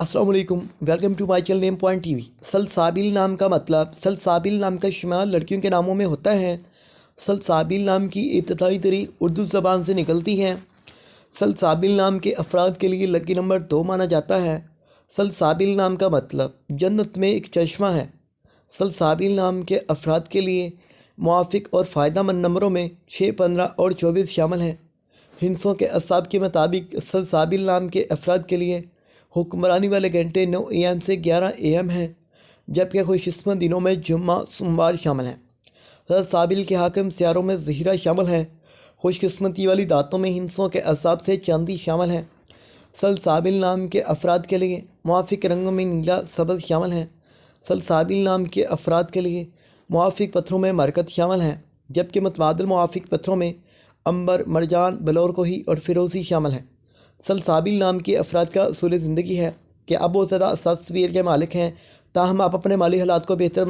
अस्सलाम वालेकुम, welcome to my channel name point TV. Salsabil नाम का मतलब सलसाबिल नाम का शुमार लड़कियों के नामों में होता है। सलसाबिल नाम की इब्तिदाई तारीख उर्दू ज़बान से निकलती है। सलसाबिल नाम के अफराद के लिए लकी नंबर 2 माना जाता है। सलसाबिल नाम का मतलब जन्नत में एक चश्मा है। सलसाबिल नाम के अफराद के लिए मुआफ़िक और फ़ायदेमंद नंबरों में 6, 15 और 24 शामिल हैं। हिंसों के असाब के मुताबिक सलसाबिल नाम के अफराद के लिए हुक्मरानी वाले घंटे 9 AM से 11 AM हैं, जबकि खुशकिस्मत दिनों में जुम्मा सोमवार शामिल हैं। सलसाबिल के हाकिम सियारों में ज़हीरा शामिल है। खुशकिस्मती वाली दातों में हिंसों के असाब से चांदी शामिल है। सलसाबिल नाम के अफराद के लिए मुआफ़िक रंगों में नीला सब्ज़ शामिल है। सलसाबिल नाम के अफराद के लिए मुआफ़िक पत्थरों में मरकत शामिल है, जबकि मुतबादिल मुआफ़िक पत्थरों में अंबर, मरजान, बलौरकोही और फ़िरोज़ी शामिल है। सलसाबिल नाम के अफराद का उसूल ज़िंदगी है कि अब वो ज़्यादा असास तबीयत के मालिक हैं, ताहम आप अपने माली हालात को बेहतर